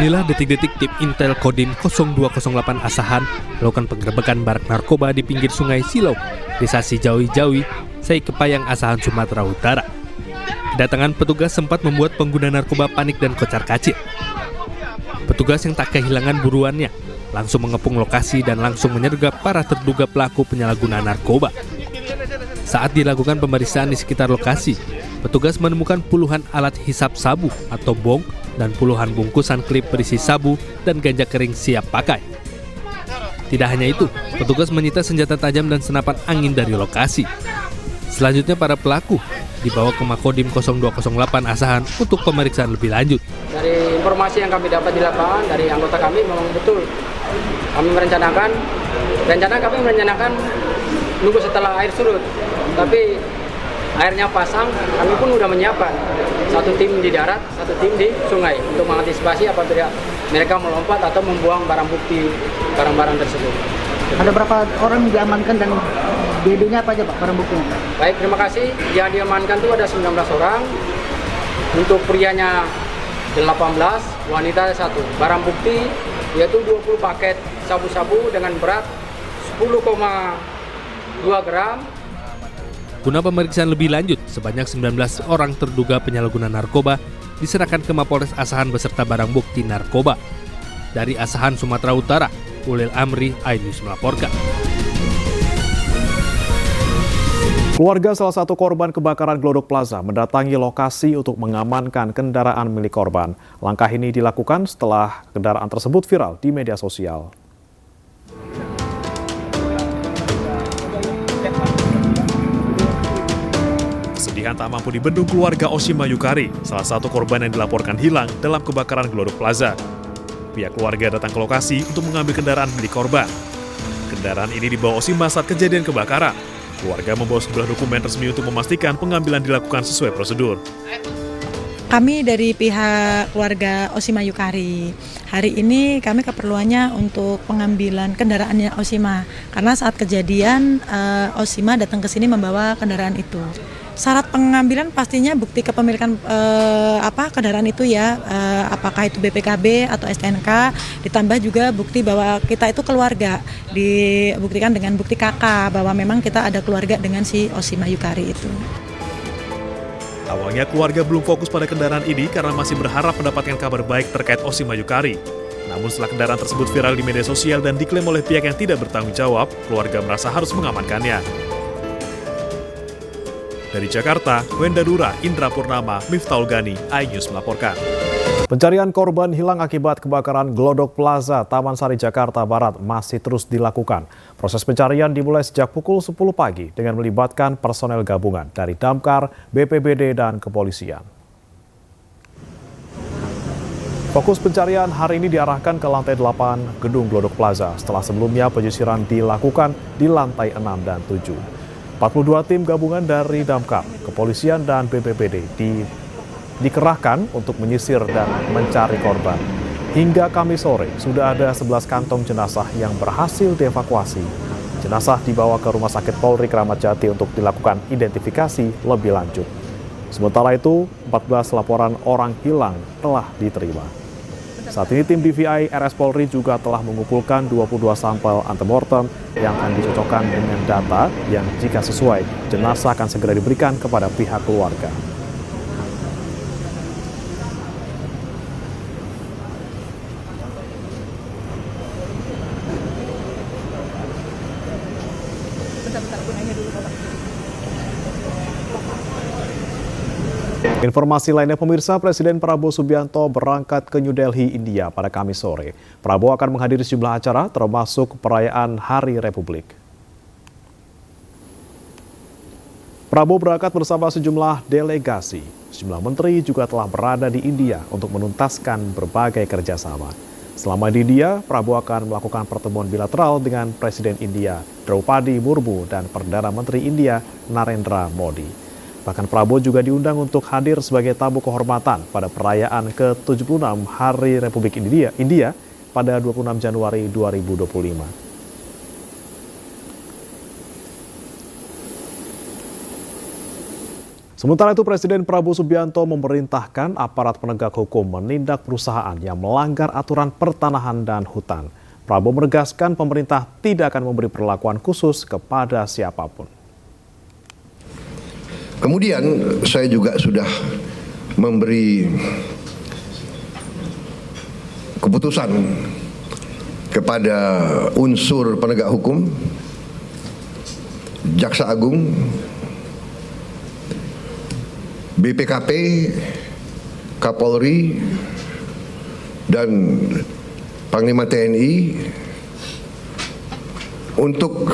Inilah detik-detik tim Intel Kodim 0208 Asahan melakukan penggerebekan barak narkoba di pinggir sungai Silau, Desa Sijawi-Jawi, Saikepayang, Asahan, Sumatera Utara. Kedatangan petugas sempat membuat pengguna narkoba panik dan kocar-kacir. Petugas yang tak kehilangan buruannya langsung mengepung lokasi dan langsung menyergap para terduga pelaku penyalahgunaan narkoba. Saat dilakukan pemeriksaan di sekitar lokasi, petugas menemukan puluhan alat hisap sabu atau bong dan puluhan bungkusan klip berisi sabu dan ganja kering siap pakai. Tidak hanya itu, petugas menyita senjata tajam dan senapan angin dari lokasi. Selanjutnya para pelaku dibawa ke Makodim 0208 Asahan untuk pemeriksaan lebih lanjut. Dari informasi yang kami dapat di lapangan dari anggota kami memang betul. Kami merencanakan nunggu setelah air surut. Tapi airnya pasang, kami pun sudah menyiapkan satu tim di darat, satu tim di sungai untuk mengantisipasi apabila mereka melompat atau membuang barang bukti barang-barang tersebut. Ada berapa orang yang diamankan dan DD-nya apa aja Pak, barang buktinya? Baik, terima kasih. Yang diamankan itu ada 19 orang. Untuk prianya 18, wanita 1. Barang bukti yaitu 20 paket sabu-sabu dengan berat 10,2 gram. Guna pemeriksaan lebih lanjut, sebanyak 19 orang terduga penyalahguna narkoba diserahkan ke Mapolres Asahan beserta barang bukti narkoba. Dari Asahan, Sumatera Utara, Ulil Amri, iNews melaporkan. Keluarga salah satu korban kebakaran Glodok Plaza mendatangi lokasi untuk mengamankan kendaraan milik korban. Langkah ini dilakukan setelah kendaraan tersebut viral di media sosial. Kesedihan tak mampu dibendung keluarga Oshima Yukari, salah satu korban yang dilaporkan hilang dalam kebakaran Glodok Plaza. Pihak keluarga datang ke lokasi untuk mengambil kendaraan milik korban. Kendaraan ini dibawa Oshima saat kejadian kebakaran. Keluarga membawa sejumlah dokumen resmi untuk memastikan pengambilan dilakukan sesuai prosedur. Kami dari pihak keluarga Oshima Yukari, hari ini kami keperluannya untuk pengambilan kendaraannya Oshima. Karena saat kejadian Oshima datang ke sini membawa kendaraan itu. Syarat pengambilan pastinya bukti kepemilikan kendaraan itu ya, apakah itu BPKB atau STNK, ditambah juga bukti bahwa kita itu keluarga, dibuktikan dengan bukti KK bahwa memang kita ada keluarga dengan si Oshima Yukari itu. Awalnya keluarga belum fokus pada kendaraan ini karena masih berharap mendapatkan kabar baik terkait Oshima Yukari. Namun setelah kendaraan tersebut viral di media sosial dan diklaim oleh pihak yang tidak bertanggung jawab, keluarga merasa harus mengamankannya. Dari Jakarta, Wenda Dura, Indra Purnama, Miftahul Gani, iNews melaporkan. Pencarian korban hilang akibat kebakaran Glodok Plaza, Taman Sari, Jakarta Barat masih terus dilakukan. Proses pencarian dimulai sejak pukul 10 pagi dengan melibatkan personel gabungan dari Damkar, BPBD, dan kepolisian. Fokus pencarian hari ini diarahkan ke lantai 8 gedung Glodok Plaza setelah sebelumnya penyisiran dilakukan di lantai 6 dan 7. 42 tim gabungan dari Damkar, kepolisian, dan BPBD dikerahkan untuk menyisir dan mencari korban. Hingga Kamis sore, sudah ada 11 kantong jenazah yang berhasil dievakuasi. Jenazah dibawa ke Rumah Sakit Polri Kramat Jati untuk dilakukan identifikasi lebih lanjut. Sementara itu, 14 laporan orang hilang telah diterima. Saat ini tim DVI RS Polri juga telah mengumpulkan 22 sampel antemortem yang akan dicocokkan dengan data yang jika sesuai, jenazah akan segera diberikan kepada pihak keluarga. Informasi lainnya pemirsa, Presiden Prabowo Subianto berangkat ke New Delhi, India pada Kamis sore. Prabowo akan menghadiri sejumlah acara termasuk perayaan Hari Republik. Prabowo berangkat bersama sejumlah delegasi. Sejumlah menteri juga telah berada di India untuk menuntaskan berbagai kerjasama. Selama di India, Prabowo akan melakukan pertemuan bilateral dengan Presiden India Draupadi Murmu dan Perdana Menteri India Narendra Modi. Bahkan Prabowo juga diundang untuk hadir sebagai tamu kehormatan pada perayaan ke-76 Hari Republik India pada 26 Januari 2025. Sementara itu, Presiden Prabowo Subianto memerintahkan aparat penegak hukum menindak perusahaan yang melanggar aturan pertanahan dan hutan. Prabowo menegaskan pemerintah tidak akan memberi perlakuan khusus kepada siapapun. Kemudian saya juga sudah memberi keputusan kepada unsur penegak hukum, Jaksa Agung, BPKP, Kapolri, dan Panglima TNI untuk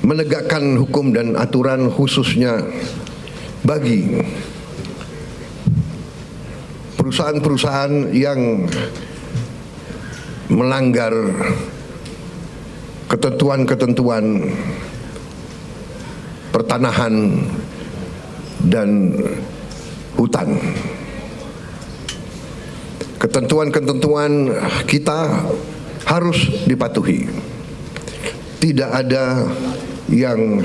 menegakkan hukum dan aturan khususnya bagi perusahaan-perusahaan yang melanggar ketentuan-ketentuan pertanahan dan hutan. Ketentuan-ketentuan kita harus dipatuhi. Tidak ada yang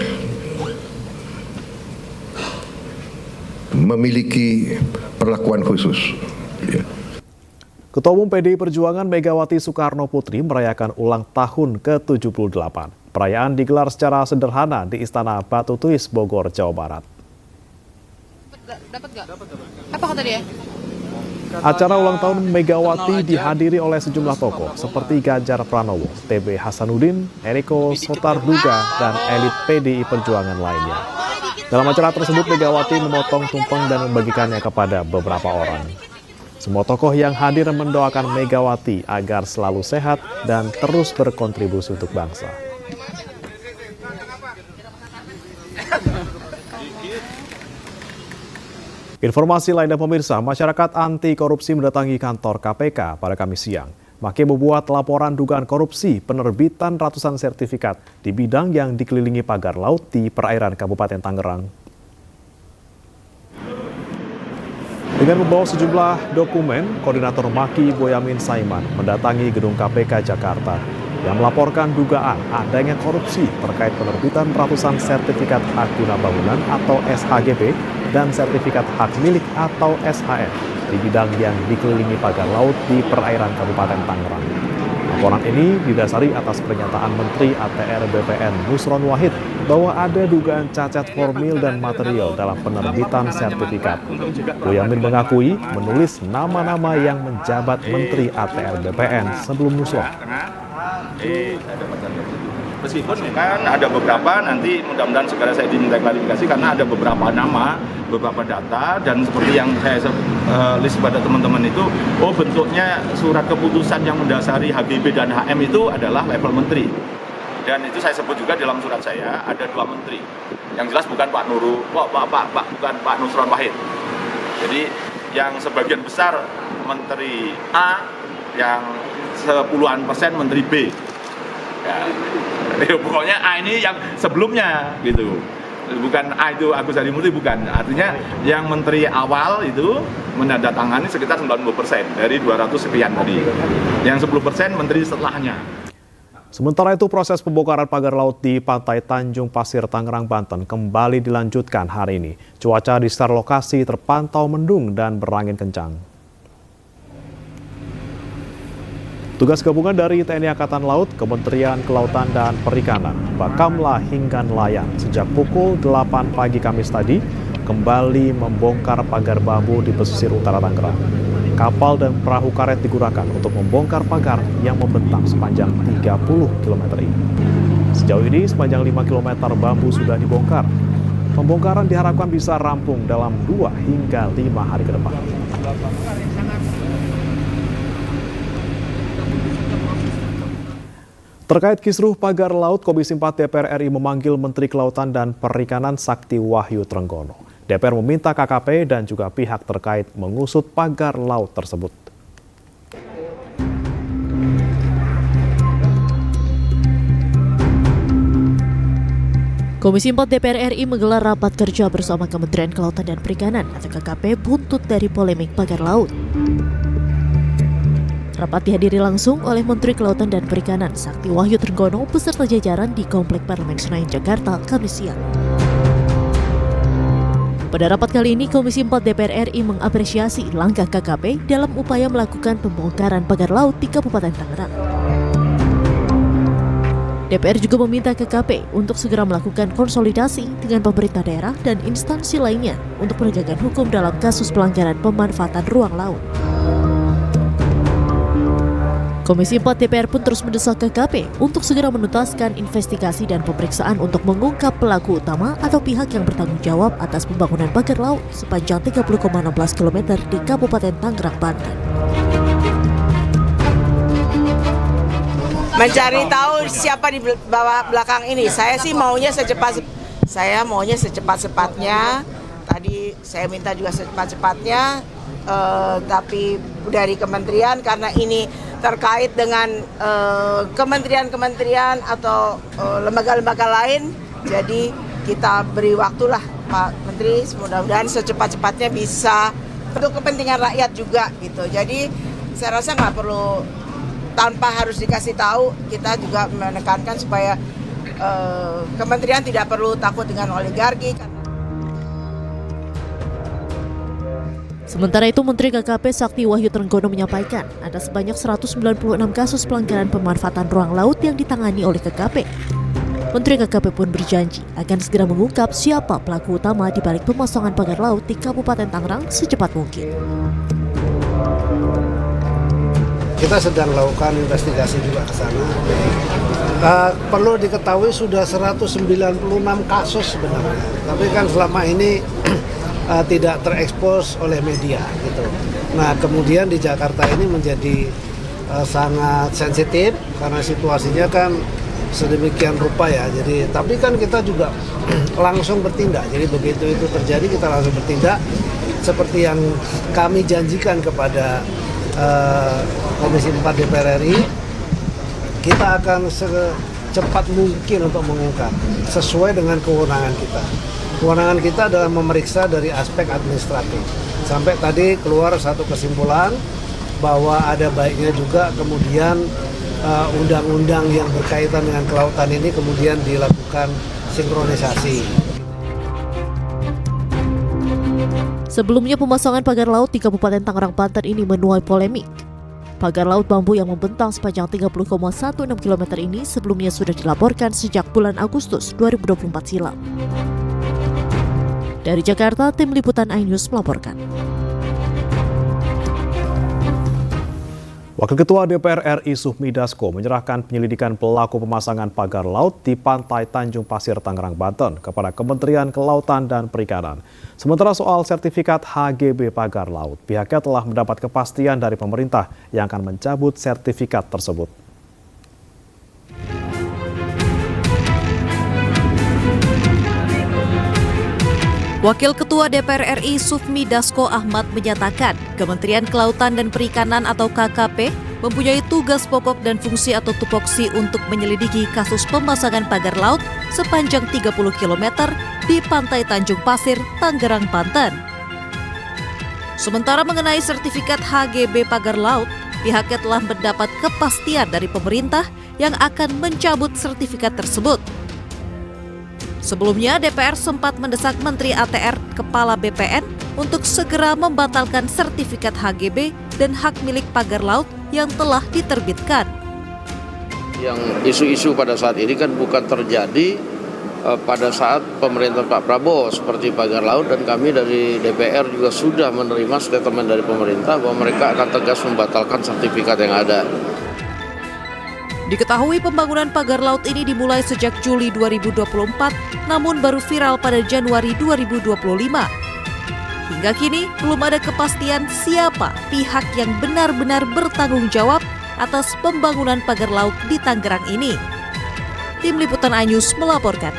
memiliki perlakuan khusus. Ketua Umum PDI Perjuangan Megawati Soekarno Putri merayakan ulang tahun ke-78. Perayaan digelar secara sederhana di Istana Batu Tuis, Bogor, Jawa Barat. Dapat nggak? Apa kata dia? Acara ulang tahun Megawati dihadiri oleh sejumlah tokoh seperti Ganjar Pranowo, TB Hasanuddin, Eriko Sotarduga, dan elit PDI Perjuangan lainnya. Dalam acara tersebut, Megawati memotong tumpeng dan membagikannya kepada beberapa orang. Semua tokoh yang hadir mendoakan Megawati agar selalu sehat dan terus berkontribusi untuk bangsa. Informasi lainnya pemirsa, masyarakat anti korupsi mendatangi kantor KPK pada Kamis siang. Maki membuat laporan dugaan korupsi penerbitan ratusan sertifikat di bidang yang dikelilingi pagar laut di perairan Kabupaten Tangerang. Dengan membawa sejumlah dokumen, Koordinator Maki Boyamin Saiman mendatangi gedung KPK Jakarta yang melaporkan dugaan adanya korupsi terkait penerbitan ratusan sertifikat hak guna bangunan atau SHGB dan sertifikat hak milik atau SHM di bidang yang dikelilingi pagar laut di perairan Kabupaten Tangerang. Laporan ini didasari atas pernyataan Menteri ATR BPN Nusron Wahid bahwa ada dugaan cacat formil dan material dalam penerbitan sertifikat. Boyamin mengakui menulis nama-nama yang menjabat Menteri ATR BPN sebelum Nusron. Meskipun kan ada beberapa, nanti mudah-mudahan segera saya diminta klarifikasi karena ada beberapa nama, beberapa data, dan seperti yang saya list pada teman-teman itu, bentuknya surat keputusan yang mendasari HGB dan HM itu adalah level menteri. Dan itu saya sebut juga dalam surat saya, ada 2 menteri. Yang jelas bukan Pak bukan Pak Nusron Wahid. Jadi yang sebagian besar Menteri A, yang 10-an persen Menteri B. Ya, pokoknya A ini yang sebelumnya gitu, bukan A itu Agus Harimurti, bukan. Artinya yang menteri awal itu menandatangani sekitar 90% dari 200 sekian tadi. Yang 10% menteri setelahnya. Sementara itu, proses pembongkaran pagar laut di Pantai Tanjung Pasir, Tangerang, Banten kembali dilanjutkan hari ini. Cuaca di sekitar lokasi terpantau mendung dan berangin kencang. Tugas gabungan dari TNI Angkatan Laut, Kementerian Kelautan dan Perikanan, Bakamla hingga nelayan sejak pukul 8 pagi Kamis tadi kembali membongkar pagar bambu di pesisir utara Tangerang. Kapal dan perahu karet digunakan untuk membongkar pagar yang membentang sepanjang 30 km ini. Sejauh ini sepanjang 5 km bambu sudah dibongkar. Pembongkaran diharapkan bisa rampung dalam 2 hingga 5 hari ke depan. Terkait kisruh pagar laut, Komisi 4 DPR RI memanggil Menteri Kelautan dan Perikanan Sakti Wahyu Trenggono. DPR meminta KKP dan juga pihak terkait mengusut pagar laut tersebut. Komisi 4 DPR RI menggelar rapat kerja bersama Kementerian Kelautan dan Perikanan atau KKP buntut dari polemik pagar laut. Rapat dihadiri langsung oleh Menteri Kelautan dan Perikanan Sakti Wahyu Trenggono beserta jajaran di Komplek Parlemen Senayan, Jakarta, Kamis siang. Pada rapat kali ini, Komisi 4 DPR RI mengapresiasi langkah KKP dalam upaya melakukan pembongkaran pagar laut di Kabupaten Tangerang. DPR juga meminta KKP untuk segera melakukan konsolidasi dengan pemerintah daerah dan instansi lainnya untuk penegakan hukum dalam kasus pelanggaran pemanfaatan ruang laut. Komisi 4 DPR pun terus mendesak KKP untuk segera menuntaskan investigasi dan pemeriksaan untuk mengungkap pelaku utama atau pihak yang bertanggung jawab atas pembangunan pagar laut sepanjang 30,16 km di Kabupaten Tangerang, Banten. Mencari tahu siapa di bawah belakang ini. Saya maunya secepat-cepatnya. Tadi saya minta juga secepat-cepatnya, tapi dari kementerian karena ini terkait dengan kementerian-kementerian atau lembaga-lembaga lain. Jadi kita beri waktulah Pak Menteri, mudah-mudahan secepat-cepatnya bisa untuk kepentingan rakyat juga gitu. Jadi saya rasa nggak perlu tanpa harus dikasih tahu, kita juga menekankan supaya kementerian tidak perlu takut dengan oligarki. Sementara itu, Menteri KKP Sakti Wahyu Trenggono menyampaikan ada sebanyak 196 kasus pelanggaran pemanfaatan ruang laut yang ditangani oleh KKP. Menteri KKP pun berjanji akan segera mengungkap siapa pelaku utama di balik pemasangan pagar laut di Kabupaten Tangerang secepat mungkin. Kita sedang melakukan investigasi juga ke sana. Perlu diketahui sudah 196 kasus sebenarnya, tapi kan selama ini tidak terekspos oleh media gitu. Nah, kemudian di Jakarta ini menjadi sangat sensitif karena situasinya kan sedemikian rupa ya. Jadi, tapi kan kita juga langsung bertindak. Jadi begitu itu terjadi kita langsung bertindak seperti yang kami janjikan kepada Komisi 4 DPR RI. Kita akan secepat mungkin untuk mengungkap sesuai dengan kewenangan kita. Kewenangan kita adalah memeriksa dari aspek administratif. Sampai tadi keluar satu kesimpulan bahwa ada baiknya juga kemudian undang-undang yang berkaitan dengan kelautan ini kemudian dilakukan sinkronisasi. Sebelumnya, pemasangan pagar laut di Kabupaten Tangerang, Banten ini menuai polemik. Pagar laut bambu yang membentang sepanjang 30,16 km ini sebelumnya sudah dilaporkan sejak bulan Agustus 2024 silam. Dari Jakarta, tim liputan iNews melaporkan. Wakil Ketua DPR RI Sufmi Dasko menyerahkan penyelidikan pelaku pemasangan pagar laut di pantai Tanjung Pasir, Tangerang, Banten kepada Kementerian Kelautan dan Perikanan. Sementara soal sertifikat HGB pagar laut, pihaknya telah mendapat kepastian dari pemerintah yang akan mencabut sertifikat tersebut. Wakil Ketua DPR RI Sufmi Dasko Ahmad menyatakan Kementerian Kelautan dan Perikanan atau KKP mempunyai tugas pokok dan fungsi atau tupoksi untuk menyelidiki kasus pemasangan pagar laut sepanjang 30 km di Pantai Tanjung Pasir, Tangerang, Banten. Sementara mengenai sertifikat HGB pagar laut, pihaknya telah mendapat kepastian dari pemerintah yang akan mencabut sertifikat tersebut. Sebelumnya, DPR sempat mendesak Menteri ATR Kepala BPN untuk segera membatalkan sertifikat HGB dan hak milik pagar laut yang telah diterbitkan. Yang isu-isu pada saat ini kan bukan terjadi pada saat pemerintah Pak Prabowo seperti pagar laut, dan kami dari DPR juga sudah menerima statement dari pemerintah bahwa mereka akan tegas membatalkan sertifikat yang ada. Diketahui pembangunan pagar laut ini dimulai sejak Juli 2024, namun baru viral pada Januari 2025. Hingga kini belum ada kepastian siapa pihak yang benar-benar bertanggung jawab atas pembangunan pagar laut di Tangerang ini. Tim Liputan iNews melaporkan.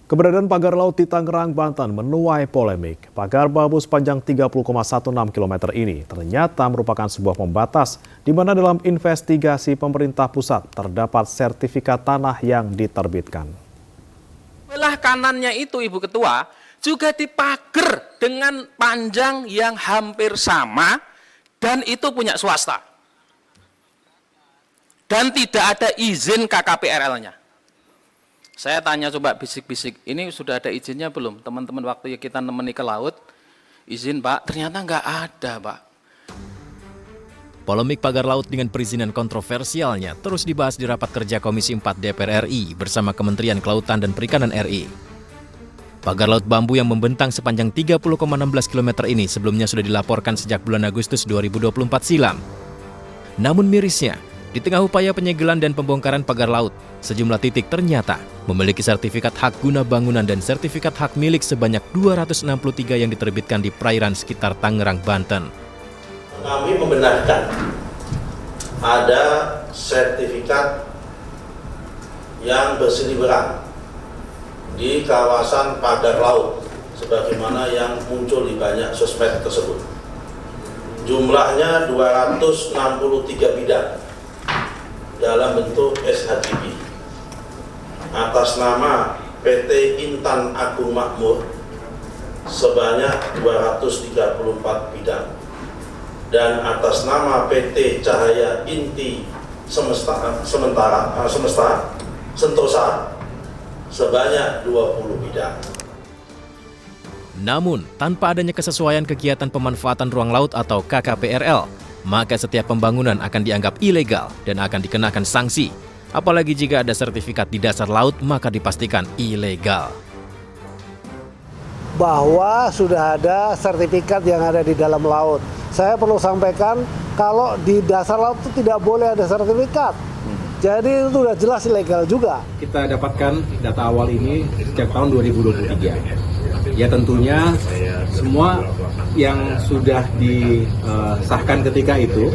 Keberadaan pagar laut di Tangerang, Banten menuai polemik. Pagar bambu sepanjang 30,16 km ini ternyata merupakan sebuah pembatas di mana dalam investigasi pemerintah pusat terdapat sertifikat tanah yang diterbitkan. Sebelah kanannya itu, Ibu Ketua, juga dipagar dengan panjang yang hampir sama dan itu punya swasta. Dan tidak ada izin KKPRL-nya. Saya tanya coba bisik-bisik, ini sudah ada izinnya belum? Teman-teman waktu kita nemeni ke laut, izin Pak, ternyata nggak ada Pak. Polemik pagar laut dengan perizinan kontroversialnya terus dibahas di rapat kerja Komisi 4 DPR RI bersama Kementerian Kelautan dan Perikanan RI. Pagar laut bambu yang membentang sepanjang 30,16 km ini sebelumnya sudah dilaporkan sejak bulan Agustus 2024 silam. Namun mirisnya, di tengah upaya penyegelan dan pembongkaran pagar laut, sejumlah titik ternyata memiliki sertifikat hak guna bangunan dan sertifikat hak milik sebanyak 263 yang diterbitkan di perairan sekitar Tangerang, Banten. Kami membenarkan ada sertifikat yang berseliweran di kawasan pagar laut sebagaimana yang muncul di banyak sosmed tersebut. Jumlahnya 263 bidang dalam bentuk SHGB atas nama PT Intan Agung Makmur sebanyak 234 bidang dan atas nama PT Cahaya Inti Sentosa sebanyak 20 bidang. Namun, tanpa adanya kesesuaian kegiatan pemanfaatan ruang laut atau KKPRL, maka setiap pembangunan akan dianggap ilegal dan akan dikenakan sanksi. Apalagi jika ada sertifikat di dasar laut, maka dipastikan ilegal. Bahwa sudah ada sertifikat yang ada di dalam laut. Saya perlu sampaikan, kalau di dasar laut itu tidak boleh ada sertifikat. Jadi itu sudah jelas ilegal juga. Kita dapatkan data awal ini sejak tahun 2023. Ya tentunya semua yang sudah disahkan ketika itu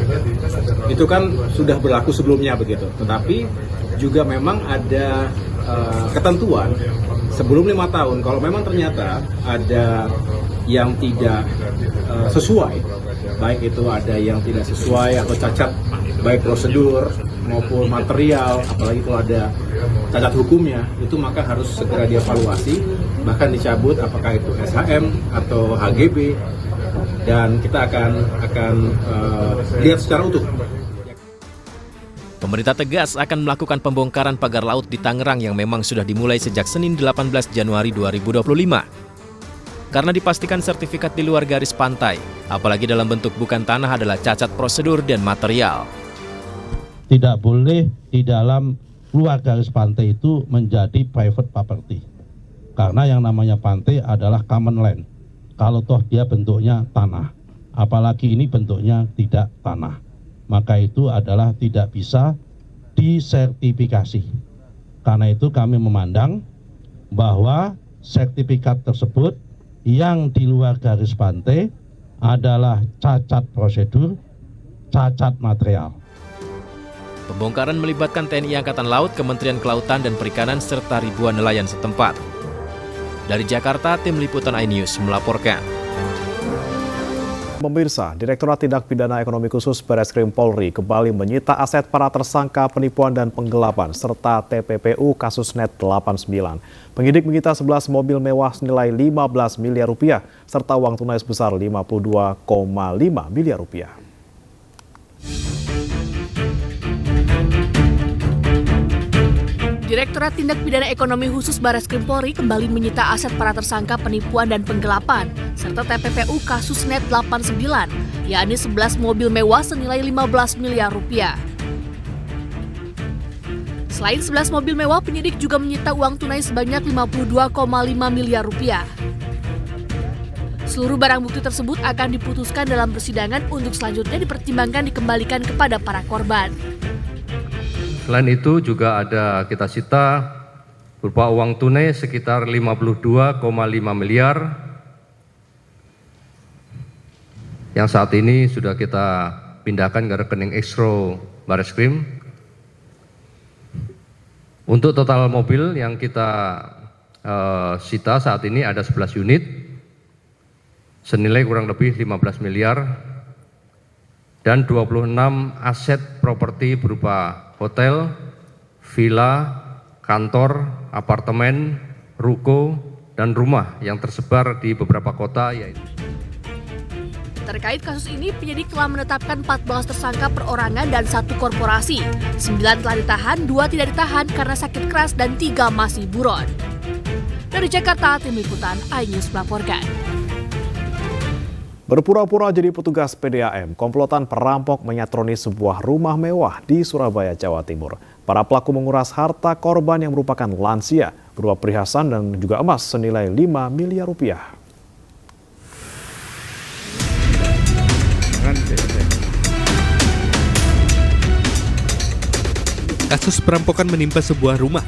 kan sudah berlaku sebelumnya begitu. Tetapi juga memang ada ketentuan sebelum 5 tahun. Kalau memang ternyata ada yang tidak sesuai, baik itu ada yang tidak sesuai atau cacat baik prosedur maupun material, apalagi kalau ada cacat hukumnya, itu maka harus segera dievaluasi, bahkan dicabut apakah itu SHM atau HGB, dan kita akan lihat secara utuh. Pemerintah tegas akan melakukan pembongkaran pagar laut di Tangerang yang memang sudah dimulai sejak Senin 18 Januari 2025. Karena dipastikan sertifikat di luar garis pantai, apalagi dalam bentuk bukan tanah adalah cacat prosedur dan material. Tidak boleh di dalam luar garis pantai itu menjadi private property. Karena yang namanya pantai adalah common land. Kalau toh dia bentuknya tanah, apalagi ini bentuknya tidak tanah, maka itu adalah tidak bisa disertifikasi. Karena itu kami memandang bahwa sertifikat tersebut yang di luar garis pantai adalah cacat prosedur, cacat material. Pembongkaran melibatkan TNI Angkatan Laut, Kementerian Kelautan dan Perikanan, serta ribuan nelayan setempat. Dari Jakarta, Tim Liputan iNews melaporkan. Pemirsa, Direktorat Tindak Pidana Ekonomi Khusus Bareskrim Polri kembali menyita aset para tersangka penipuan dan penggelapan serta TPPU kasus Net 89. Penyidik menyita 11 mobil mewah senilai 15 miliar rupiah serta uang tunai sebesar 52,5 miliar rupiah. Direktorat Tindak Pidana Ekonomi Khusus Bareskrim Polri kembali menyita aset para tersangka penipuan dan penggelapan serta TPPU kasus Net 89, yakni 11 mobil mewah senilai 15 miliar rupiah. Selain 11 mobil mewah, penyidik juga menyita uang tunai sebanyak 52,5 miliar rupiah. Seluruh barang bukti tersebut akan diputuskan dalam persidangan untuk selanjutnya dipertimbangkan dikembalikan kepada para korban. Selain itu juga ada kita sita berupa uang tunai sekitar 52,5 miliar yang saat ini sudah kita pindahkan ke rekening Escrow Bareskrim. Untuk total mobil yang kita sita saat ini ada 11 unit senilai kurang lebih 15 miliar dan 26 aset properti berupa hotel, villa, kantor, apartemen, ruko, dan rumah yang tersebar di beberapa kota yaitu. Terkait kasus ini, penyidik telah menetapkan 14 tersangka perorangan dan 1 korporasi. 9 telah ditahan, 2 tidak ditahan karena sakit keras dan 3 masih buron. Dari Jakarta, Tim Liputan iNews melaporkan. Berpura-pura jadi petugas PDAM, komplotan perampok menyatroni sebuah rumah mewah di Surabaya, Jawa Timur. Para pelaku menguras harta korban yang merupakan lansia, berupa perhiasan dan juga emas senilai 5 miliar rupiah. Kasus perampokan menimpa sebuah rumah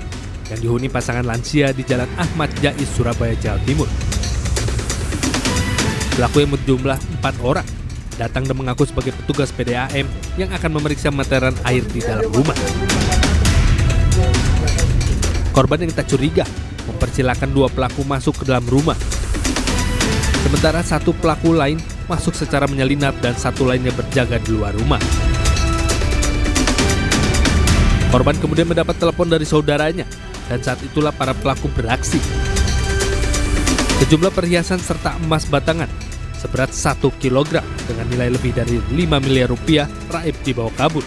yang dihuni pasangan lansia di Jalan Ahmad Jais, Surabaya, Jawa Timur. Pelaku yang berjumlah 4 orang datang dan mengaku sebagai petugas PDAM yang akan memeriksa meteran air di dalam rumah. Korban yang tak curiga mempersilahkan 2 pelaku masuk ke dalam rumah. Sementara 1 pelaku lain masuk secara menyelinap dan 1 lainnya berjaga di luar rumah. Korban kemudian mendapat telepon dari saudaranya dan saat itulah para pelaku beraksi. Sejumlah perhiasan serta emas batangan seberat 1 kilogram dengan nilai lebih dari 5 miliar rupiah raib dibawa kabur.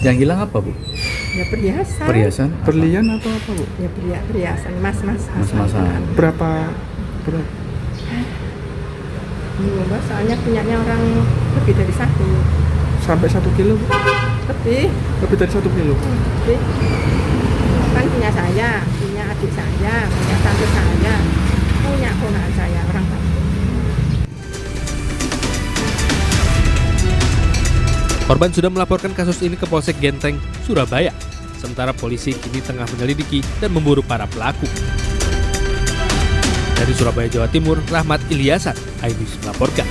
Yang hilang apa, Bu? Ya perhiasan. Perhiasan? Berlian atau apa, Bu? Ya perhiasan, mas-masan. Berapa? Mbak, soalnya punyanya orang lebih dari 1. Sampai 1 kilo, Bu? Lebih dari 1 kilo? Lebih. Kan punya saya, punya adik saya, punya tante saya, punya ponakan saya, orang Batu. Korban sudah melaporkan kasus ini ke Polsek Genteng, Surabaya. Sementara polisi kini tengah menyelidiki dan memburu para pelaku. Dari Surabaya, Jawa Timur, Rahmat Ilyasan, iNews melaporkan.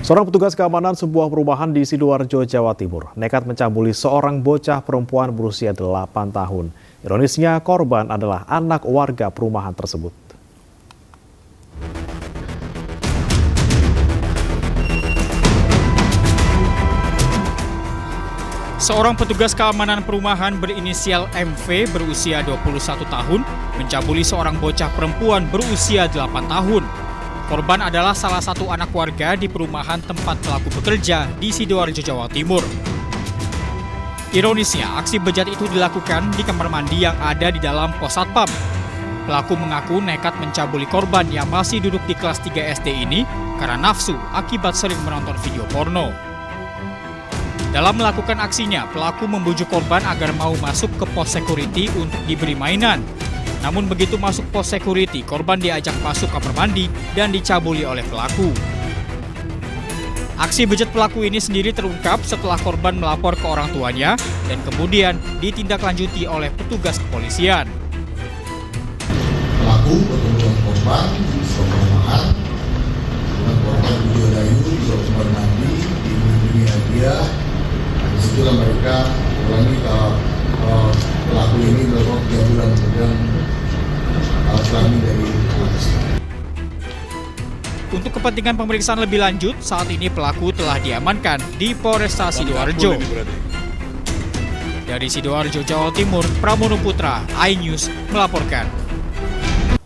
Seorang petugas keamanan sebuah perumahan di Sidoarjo, Jawa Timur, nekat mencambuli seorang bocah perempuan berusia 8 tahun. Ironisnya, korban adalah anak warga perumahan tersebut. Seorang petugas keamanan perumahan berinisial MV berusia 21 tahun mencabuli seorang bocah perempuan berusia 8 tahun. Korban adalah salah satu anak warga di perumahan tempat pelaku bekerja di Sidoarjo, Jawa Timur. Ironisnya, aksi bejat itu dilakukan di kamar mandi yang ada di dalam pos satpam. Pelaku mengaku nekat mencabuli korban yang masih duduk di kelas 3 SD ini karena nafsu akibat sering menonton video porno. Dalam melakukan aksinya, pelaku membujuk korban agar mau masuk ke pos security untuk diberi mainan. Namun begitu masuk pos security, korban diajak masuk kamar mandi dan dicabuli oleh pelaku. Aksi bejat pelaku ini sendiri terungkap setelah korban melapor ke orang tuanya dan kemudian ditindaklanjuti oleh petugas kepolisian. Pelaku bertemu dengan korban di sebuah perumahan. Korban diodayu di sebuah kamar mandi, di hadiah. Disitulah mereka ulangi pelaku ini melakukan 3 bulan kemudian kami dari atas. Untuk kepentingan pemeriksaan lebih lanjut, saat ini pelaku telah diamankan di Polresta Sidoarjo. Dari Sidoarjo, Jawa Timur, Pramono Putra, iNews melaporkan.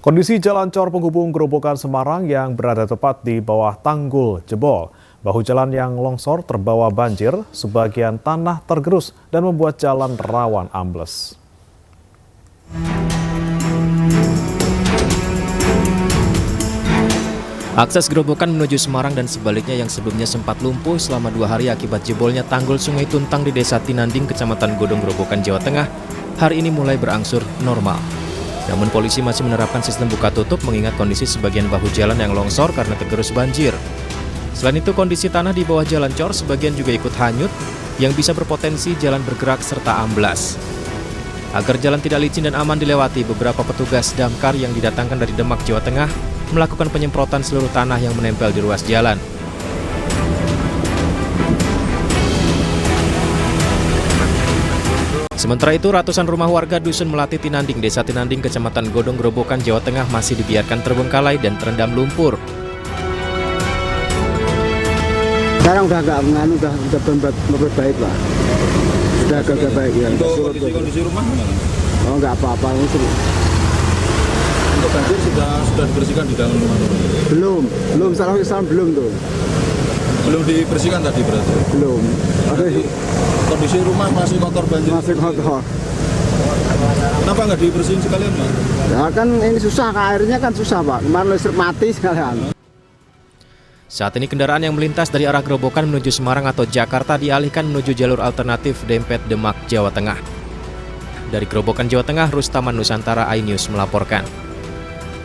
Kondisi jalan cor penghubung Grobogan Semarang yang berada tepat di bawah tanggul jebol. Bahu jalan yang longsor terbawa banjir, sebagian tanah tergerus dan membuat jalan rawan ambles. Akses Grobogan menuju Semarang dan sebaliknya yang sebelumnya sempat lumpuh selama 2 hari akibat jebolnya tanggul Sungai Tuntang di Desa Tinanding, Kecamatan Godong, Grobogan, Jawa Tengah, hari ini mulai berangsur normal. Namun polisi masih menerapkan sistem buka tutup mengingat kondisi sebagian bahu jalan yang longsor karena tergerus banjir. Selain itu, kondisi tanah di bawah jalan cor sebagian juga ikut hanyut yang bisa berpotensi jalan bergerak serta amblas. Agar jalan tidak licin dan aman dilewati, beberapa petugas damkar yang didatangkan dari Demak, Jawa Tengah melakukan penyemprotan seluruh tanah yang menempel di ruas jalan. Sementara itu, ratusan rumah warga Dusun Melati Tinanding, Desa Tinanding, Kecamatan Godong, Grobogan, Jawa Tengah masih dibiarkan terbengkalai dan terendam lumpur. Sekarang udah baik lah. Sudah agak baik ya. Untuk kondisi rumah gimana? Oh, nggak apa-apa. untuk banjir sudah dibersihkan di dalam rumah? Belum salah belum tuh. Belum dibersihkan tadi berarti? Belum. Kondisi rumah masih kotor banjir? Masih kotor. Kenapa nggak dibersihin sekalian, Pak? Ya kan ini susah, airnya kan susah, Pak. Kemarin listrik mati sekalian. Saat ini kendaraan yang melintas dari arah Grobogan menuju Semarang atau Jakarta dialihkan menuju jalur alternatif Dempet Demak, Jawa Tengah. Dari Grobogan, Jawa Tengah, Rustaman Nusantara, iNews melaporkan.